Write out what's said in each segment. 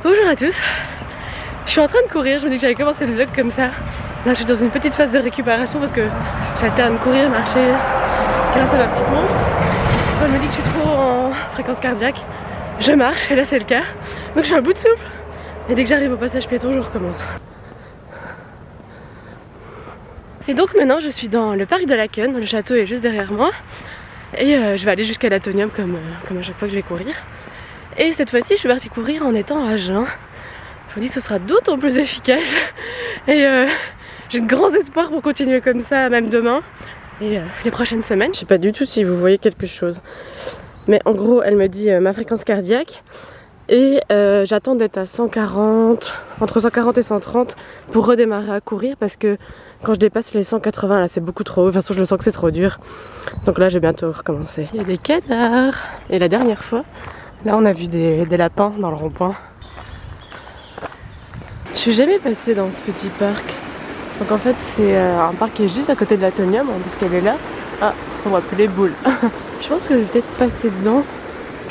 Bonjour à tous, je suis en train de courir, je me dis que j'allais commencer le vlog comme ça. Là je suis dans une petite phase de récupération parce que j'alterne courir et marcher grâce à ma petite montre. Quand elle me dit que je suis trop en fréquence cardiaque, je marche et là c'est le cas. Donc je suis à bout de souffle et dès que j'arrive au passage piéton je recommence. Et donc maintenant je suis dans le parc de Laken, le château est juste derrière moi. Et je vais aller jusqu'à l'Atonium comme à chaque fois que je vais courir. Et cette fois-ci je suis partie courir en étant à jeun. Je me dis que ce sera d'autant plus efficace. Et j'ai de grands espoirs pour continuer comme ça même demain. Et les prochaines semaines. Je sais pas du tout si vous voyez quelque chose. Mais en gros elle me dit ma fréquence cardiaque. Et j'attends d'être à 140, entre 140 et 130 pour redémarrer à courir parce que quand je dépasse les 180 là c'est beaucoup trop haut, de toute façon je le sens que c'est trop dur. Donc là je vais bientôt recommencer. Il y a des canards. Et la dernière fois, là on a vu des lapins dans le rond-point. Je suis jamais passée dans ce petit parc. Donc en fait c'est un parc qui est juste à côté de l'Atonium, hein, parce qu'elle est là. Ah, on voit plus les boules. Je pense que je vais peut-être passer dedans.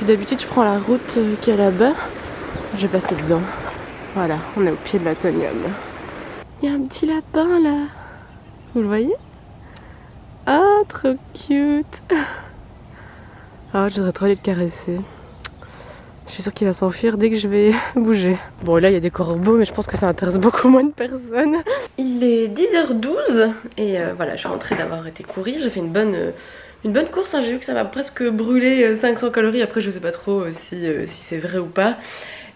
D'habitude je prends la route qui est là-bas. Je vais passer dedans. Voilà, on est au pied de l'Atonium. Il y a un petit lapin là. Vous le voyez? Ah, trop cute. Ah, je voudrais trop aller le caresser. Je suis sûre qu'il va s'enfuir dès que je vais bouger. Bon là il y a des corbeaux mais je pense que ça intéresse beaucoup moins de personnes. Il est 10h12 et voilà, je suis rentrée d'avoir été courir. J'ai fait une bonne course, hein. J'ai vu que ça m'a presque brûlé 500 calories. Après je sais pas trop si c'est vrai ou pas.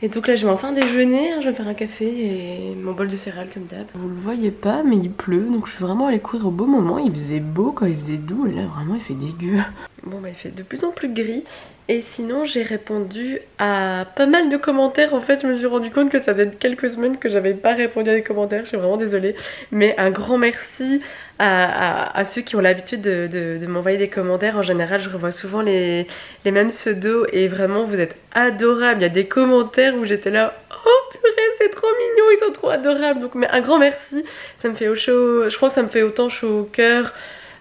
Et donc là je vais enfin déjeuner, hein. Je vais me faire un café et mon bol de céréales comme d'hab. Vous le voyez pas mais il pleut, donc je suis vraiment allée courir au beau moment. Il faisait beau quand il faisait doux et là vraiment il fait dégueu. Bon bah il fait de plus en plus gris. Et sinon j'ai répondu à pas mal de commentaires. En fait je me suis rendu compte que ça faisait quelques semaines que j'avais pas répondu à des commentaires. Je suis vraiment désolée. Mais un grand merci à ceux qui ont l'habitude de m'envoyer des commentaires. En général je revois souvent les mêmes pseudos. Et vraiment vous êtes adorables. Il y a des commentaires où j'étais là, oh purée c'est trop mignon, ils sont trop adorables. Donc mais un grand merci. Ça me fait chaud, je crois que ça me fait autant chaud au cœur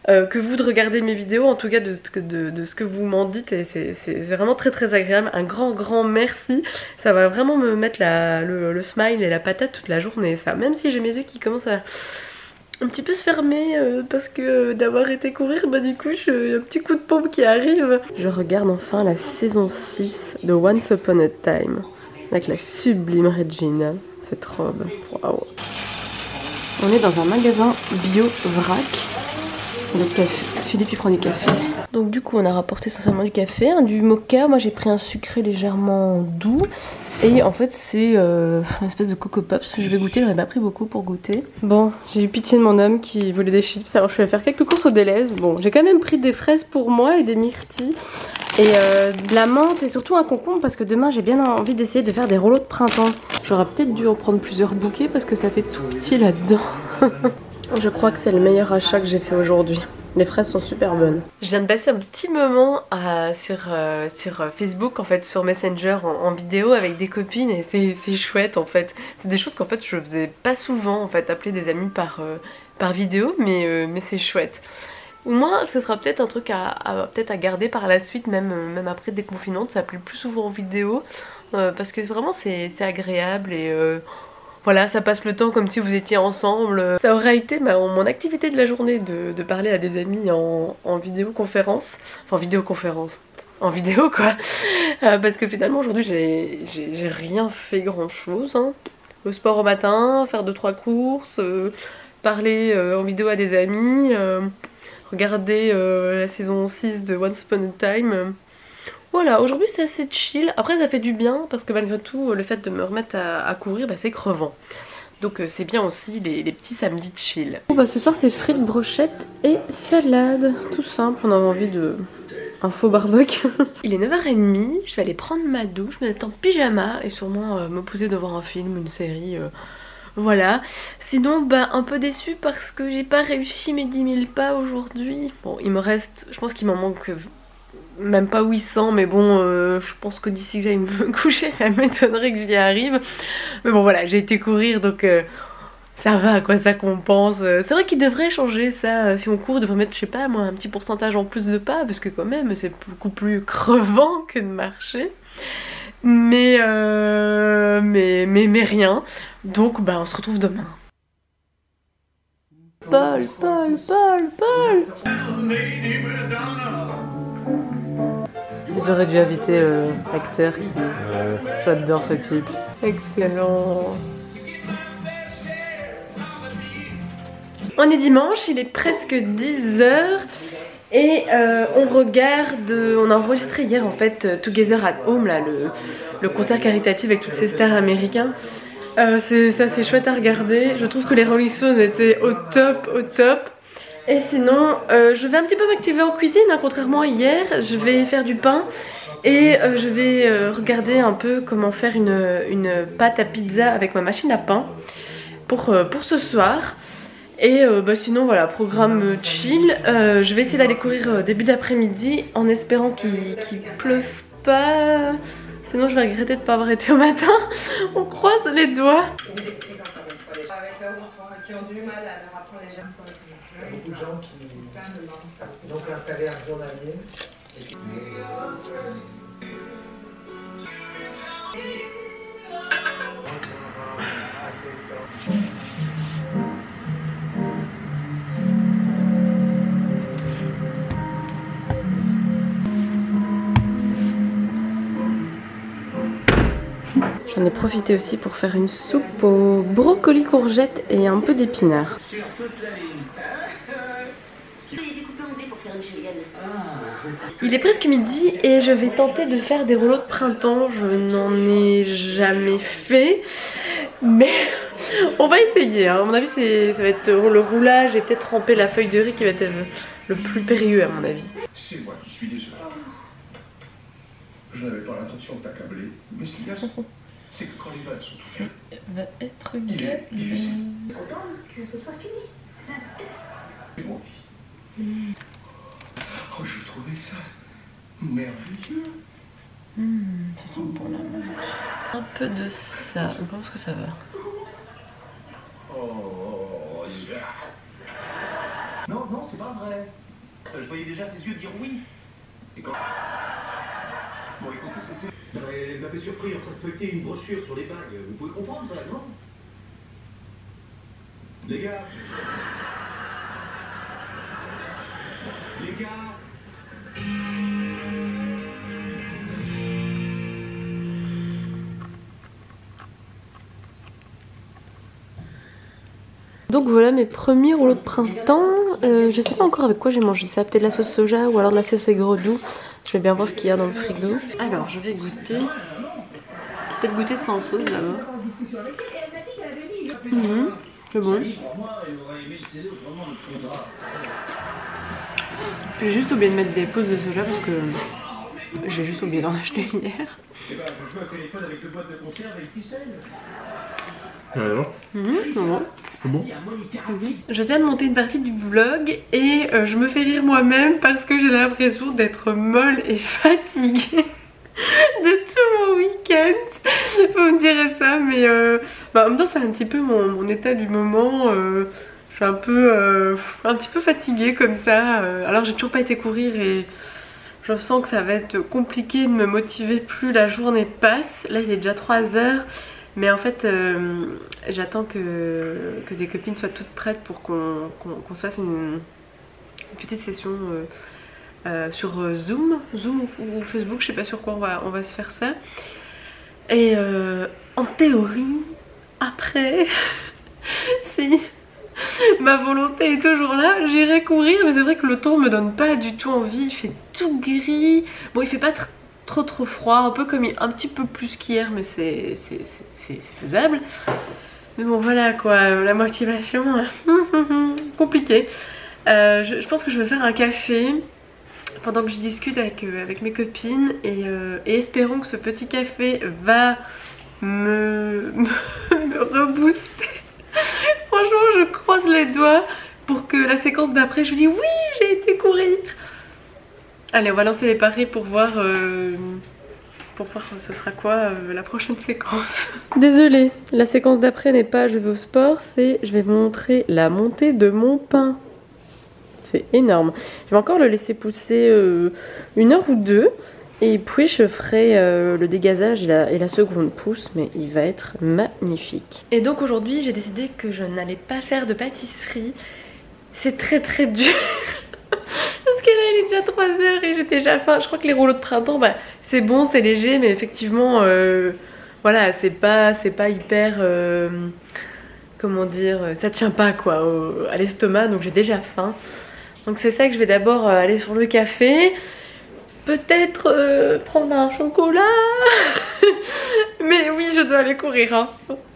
que vous de regarder mes vidéos, en tout cas de ce que vous m'en dites. Et c'est vraiment très agréable. Un grand merci. Ça va vraiment me mettre le smile et la patate toute la journée ça. Même si j'ai mes yeux qui commencent à un petit peu se fermer parce que d'avoir été courir, bah du coup j'ai un petit coup de pompe qui arrive. Je regarde enfin la saison 6 de Once Upon a Time avec la sublime Regina. Cette robe, waouh. On est dans un magasin bio vrac. Le café. Philippe il prend du café. Donc du coup on a rapporté essentiellement du café, hein, du mocha. Moi j'ai pris un sucré légèrement doux. Et en fait c'est une espèce de Coco Pops. Je vais goûter, j'en ai pas pris beaucoup pour goûter. Bon, j'ai eu pitié de mon homme qui voulait des chips. Alors je vais faire quelques courses au Deleuze. Bon, j'ai quand même pris des fraises pour moi et des myrtilles. Et de la menthe et surtout un concombre parce que demain j'ai bien envie d'essayer de faire des rouleaux de printemps. J'aurais peut-être dû en prendre plusieurs bouquets parce que ça fait tout petit là-dedans. Je crois que c'est le meilleur achat que j'ai fait aujourd'hui. Les fraises sont super bonnes. Je viens de passer un petit moment sur Facebook, en fait, sur Messenger en vidéo avec des copines et c'est chouette en fait. C'est des choses qu'en fait je faisais pas souvent, en fait, appeler des amis par vidéo, mais c'est chouette. Moi, ce sera peut-être un truc à garder par la suite, même après déconfinement, de s'appeler plus souvent en vidéo, parce que vraiment c'est agréable et voilà, ça passe le temps comme si vous étiez ensemble. Ça aura été mon activité de la journée de parler à des amis en vidéoconférence. Enfin, vidéoconférence. En vidéo quoi. Parce que finalement aujourd'hui j'ai rien fait grand chose. Hein. Le sport au matin, faire 2-3 courses, parler en vidéo à des amis, regarder la saison 6 de Once Upon a Time. Voilà, aujourd'hui c'est assez chill. Après ça fait du bien parce que malgré tout le fait de me remettre à courir, bah, c'est crevant. Donc c'est bien aussi les petits samedis chill. Bon, bah, ce soir c'est frites, brochettes et salade. Tout simple, on avait envie de un faux barbecue. Il est 9h30, je vais aller prendre ma douche, me mettre en pyjama et sûrement me poser devant un film, une série. Voilà. Sinon bah un peu déçue parce que j'ai pas réussi mes 10 000 pas aujourd'hui. Bon il me reste, je pense qu'il m'en manque même pas 800 mais bon je pense que d'ici que j'aille me coucher ça m'étonnerait que j'y arrive. Mais bon voilà, j'ai été courir donc ça va quoi, ça compense. C'est vrai qu'il devrait changer ça, si on court il devrait mettre je sais pas moi un petit pourcentage en plus de pas parce que quand même c'est beaucoup plus crevant que de marcher. mais rien. Donc bah on se retrouve demain. Paul. Ils auraient dû inviter l'acteur qui... J'adore ce type. Excellent. On est dimanche, il est presque 10 h et on a enregistré hier en fait Together at Home, là, le concert caritatif avec tous ces stars américains. C'est chouette à regarder. Je trouve que les Rolling Stones étaient au top. Et sinon, je vais un petit peu m'activer en cuisine, hein, contrairement à hier. Je vais faire du pain et je vais regarder un peu comment faire une pâte à pizza avec ma machine à pain pour ce soir. Et bah sinon voilà, programme chill. Je vais essayer d'aller courir début d'après-midi en espérant qu'il pleuve pas. Sinon je vais regretter de ne pas avoir été au matin. On croise les doigts. Qui ont du mal à leur apprendre les jeunes. Il y a beaucoup de gens qui ont installé un journalier. J'en ai profité aussi pour faire une soupe aux brocolis, courgettes et un peu d'épinards. Il est presque midi et je vais tenter de faire des rouleaux de printemps. Je n'en ai jamais fait, mais on va essayer. À mon avis, ça va être le roulage et peut-être tremper la feuille de riz qui va être le plus périlleux à mon avis. C'est moi qui suis désolé. Je n'avais pas l'intention de t'accabler, mais ce qu'il y a, c'est que quand les balles sont touchées, ça va être il est difficile. Content que ce soit fini. C'est bon. Oh, je trouvais ça merveilleux. Ça sent pour la menthe. Un peu de ça, je pense que ça va. Oh, yeah. Non, c'est pas vrai. Je voyais déjà ses yeux dire oui. Et quand... Bon, écoutez, c'est... Elle m'avait surpris en train de feuilleter une brochure sur les bagues. Vous pouvez comprendre ça, non? Les gars. Donc voilà mes premiers rouleaux de printemps. Je sais pas encore avec quoi j'ai mangé ça. Peut-être la sauce soja ou alors de la sauce aigre doux. Je vais bien voir ce qu'il y a dans le frigo. Alors je vais goûter. Peut-être goûter sans sauce d'abord. C'est bon. J'ai juste oublié de mettre des pousses de soja parce que j'ai juste oublié d'en acheter hier. Eh ben, je joue au téléphone avec 2 boîtes de conserve et une ficelle. Alors Bon. Je viens de monter une partie du vlog et je me fais rire moi-même parce que j'ai l'impression d'être molle et fatiguée de tout mon week-end. Vous me direz ça, mais en même temps c'est un petit peu mon état du moment. Je suis un petit peu fatiguée comme ça. Alors j'ai toujours pas été courir et je sens que ça va être compliqué de me motiver plus la journée passe. Là il est déjà 3 h. Mais en fait, j'attends que des copines soient toutes prêtes pour qu'on se fasse une petite session sur Zoom ou Facebook, je sais pas sur quoi on va se faire ça. Et en théorie, après, si ma volonté est toujours là, j'irai courir, mais c'est vrai que le temps me donne pas du tout envie, il fait tout gris. Bon, il fait pas trop froid, un petit peu plus qu'hier, mais c'est faisable. Mais bon voilà quoi, la motivation compliqué. Je pense que je vais faire un café pendant que je discute avec mes copines et espérons que ce petit café va me rebooster. Franchement je croise les doigts pour que la séquence d'après je vous dis oui j'ai été courir. Allez, on va lancer les paris pour voir ce sera quoi la prochaine séquence. Désolée, la séquence d'après n'est pas je vais au sport, c'est je vais vous montrer la montée de mon pain. C'est énorme. Je vais encore le laisser pousser 1 heure ou 2 Et puis je ferai le dégazage et la seconde pousse, mais il va être magnifique. Et donc aujourd'hui j'ai décidé que je n'allais pas faire de pâtisserie. C'est très dur. Parce que là il est déjà 3h et j'ai déjà faim. Je crois que les rouleaux de printemps, bah, c'est bon, c'est léger, mais effectivement, voilà, c'est pas hyper... comment dire, ça tient pas quoi à l'estomac, donc j'ai déjà faim. Donc c'est ça que je vais d'abord aller sur le café. Peut-être prendre un chocolat. Mais oui, je dois aller courir hein.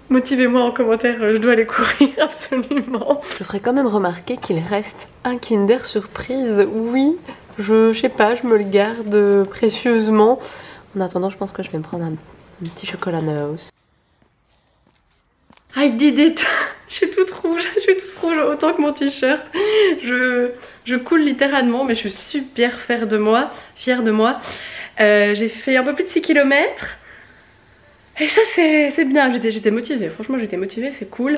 Motivez-moi en commentaire, je dois aller courir absolument. Je ferai quand même remarquer qu'il reste un Kinder Surprise. Oui, je sais pas, je me le garde précieusement. En attendant, je pense que je vais me prendre un petit chocolat Nose. I did it. Je suis toute rouge, autant que mon t-shirt. Je coule littéralement, mais je suis super fière de moi. J'ai fait un peu plus de 6 km. Et ça c'est bien, j'étais motivée, franchement j'étais motivée, c'est cool.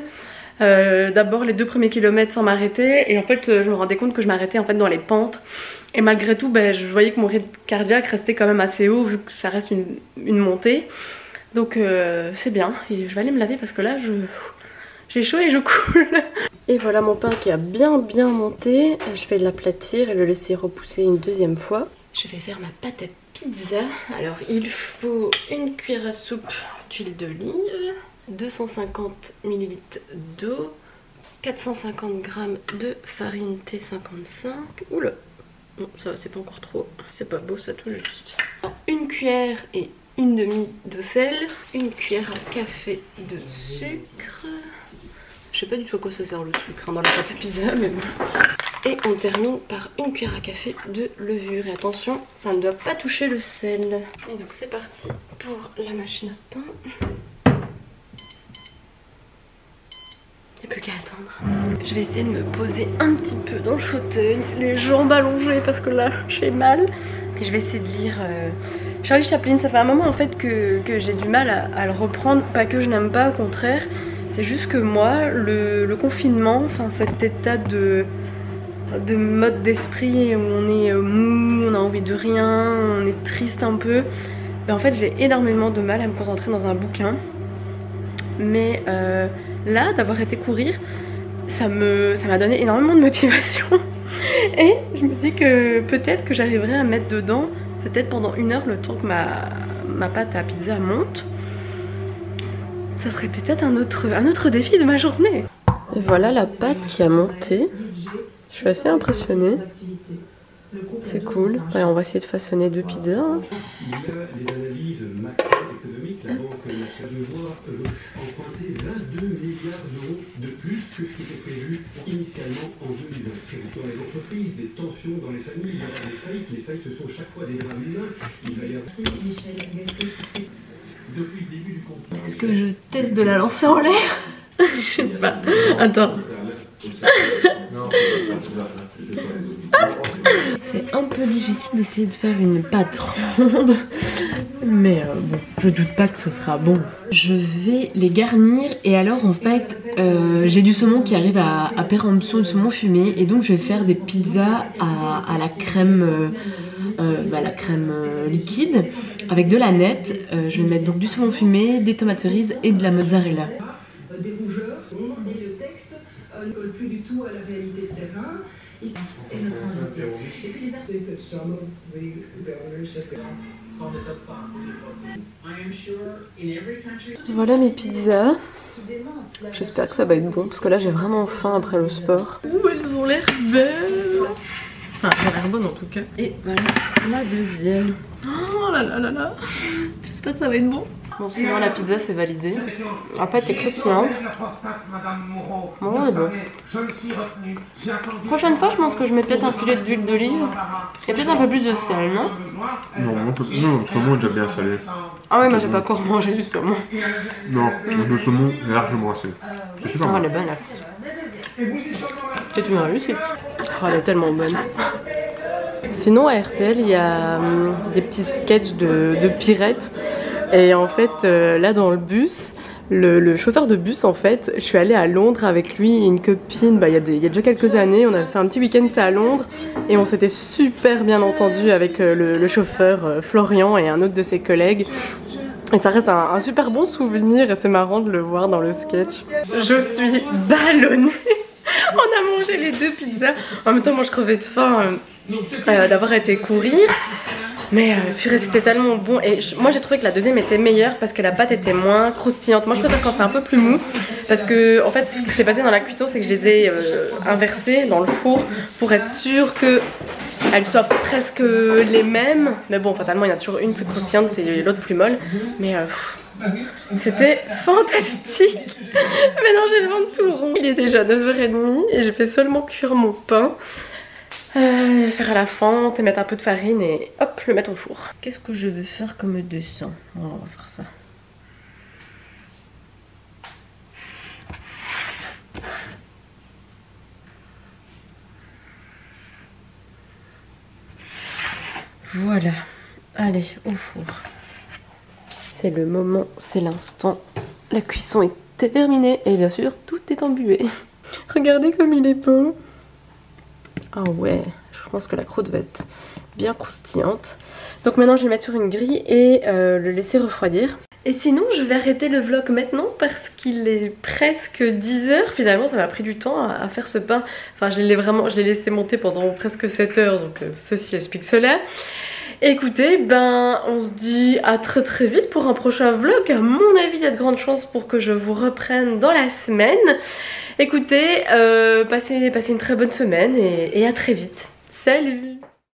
D'abord les 2 premiers kilomètres sans m'arrêter, et en fait je me rendais compte que je m'arrêtais en fait dans les pentes. Et malgré tout, je voyais que mon rythme cardiaque restait quand même assez haut vu que ça reste une montée. Donc c'est bien, et je vais aller me laver parce que là j'ai chaud et je coule. Et voilà mon pain qui a bien monté. Je vais l'aplatir et le laisser repousser une deuxième fois. Je vais faire ma pâte à pizza. Alors il faut une cuillère à soupe d'huile d'olive, 250 ml d'eau, 450 g de farine T55. Oula, non ça c'est pas encore trop, c'est pas beau ça tout juste. Une cuillère et une demi de sel, une cuillère à café de sucre. Je sais pas du tout à quoi ça sert le sucre hein, dans la pâte à pizza, mais bon. Et on termine par une cuillère à café de levure. Et attention, ça ne doit pas toucher le sel. Et donc c'est parti pour la machine à pain. Il n'y a plus qu'à attendre. Je vais essayer de me poser un petit peu dans le fauteuil, les jambes allongées parce que là j'ai mal. Et je vais essayer de lire Charlie Chaplin. Ça fait un moment en fait que j'ai du mal à le reprendre. Pas que je n'aime pas, au contraire. C'est juste que moi, le confinement, enfin cet état de mode d'esprit où on est mou, on a envie de rien, on est triste un peu, en fait j'ai énormément de mal à me concentrer dans un bouquin. Mais là, d'avoir été courir, ça m'a donné énormément de motivation. Et je me dis que peut-être que j'arriverai à mettre dedans, peut-être pendant 1 heure, le temps que ma pâte à pizza monte. Ça serait peut-être un autre défi de ma journée. Et voilà la pâte qui a monté. Je suis assez impressionnée. C'est cool. Ouais, on va essayer de façonner 2 pizzas. Hein. Il y a les analyses macroéconomiques. La Banque nationale doit emprunter 22 milliards d'euros de plus que ce qui était prévu initialement en 2020. Dans les entreprises, des tensions dans les familles, il y aura des faillites. Les faillites, ce sont chaque fois des drames humains. Il va y avoir... Depuis le début du confinement... Est-ce que je teste de la lancer en l'air? Je sais pas. Attends. C'est un peu difficile d'essayer de faire une pâte ronde, mais bon, je doute pas que ce sera bon. Je vais les garnir et alors en fait j'ai du saumon qui arrive à péremption, du saumon fumé, et donc je vais faire des pizzas à la crème, la crème liquide avec de la nette. Je vais mettre donc du saumon fumé, des tomates cerises et de la mozzarella. Des rougeurs et le texte ne colle plus du tout à la réalité de terrain. Et notre invité. Et puis les artistes. Voilà mes pizzas. J'espère que ça va être bon parce que là j'ai vraiment faim après le sport. Ouh, elles ont l'air belles. Enfin, elles ont l'air bonnes en tout cas. Et voilà la deuxième. Oh là là là là. J'espère que ça va être bon. Bon, sinon la pizza c'est validé. La pâte est croustillante. Bon, c'est bon. Prochaine fois, je pense que je mets peut-être un filet d'huile d'olive et peut-être un peu plus de sel, non? Non, le saumon est déjà bien salé. Ah ouais, moi j'ai pas encore mangé du saumon. Non, le saumon est largement assez. C'est super bon. Elle est bonne la c'est une réussite. Oh, elle est tellement bonne. Sinon à RTL, il y a des petits sketchs de Pirette. Et en fait, là dans le bus, Le chauffeur de bus en fait, je suis allée à Londres avec lui et une copine, il y a déjà quelques années, on avait fait un petit week-end à Londres et on s'était super bien entendu avec le chauffeur Florian et un autre de ses collègues. Et ça reste un super bon souvenir et c'est marrant de le voir dans le sketch. Je suis ballonnée. On a mangé les 2 pizzas. En même temps moi je crevais de faim d'avoir été courir. Mais purée, c'était tellement bon. Et moi j'ai trouvé que la deuxième était meilleure parce que la pâte était moins croustillante. Moi je préfère quand c'est un peu plus mou. Parce que en fait ce qui s'est passé dans la cuisson c'est que je les ai inversées dans le four pour être sûre que elles soient presque les mêmes. Mais bon, fatalement il y en a toujours une plus croustillante et l'autre plus molle. Mais c'était fantastique. Maintenant j'ai le ventre tout rond. Il est déjà 9h30 et j'ai fait seulement cuire mon pain. Faire à la fente et mettre un peu de farine et hop, le mettre au four. Qu'est-ce que je veux faire comme dessin? On va faire ça. Voilà, allez, au four. C'est le moment, c'est l'instant. La cuisson est terminée et bien sûr, tout est embué. Regardez comme il est beau. Ah ouais, je pense que la croûte va être bien croustillante. Donc maintenant je vais le mettre sur une grille et le laisser refroidir. Et sinon je vais arrêter le vlog maintenant parce qu'il est presque 10h. Finalement ça m'a pris du temps à faire ce pain. Enfin je l'ai laissé monter pendant presque 7 heures, donc ceci explique cela. Écoutez, on se dit à très vite pour un prochain vlog. À mon avis il y a de grandes chances pour que je vous reprenne dans la semaine. Écoutez, passez une très bonne semaine et à très vite. Salut!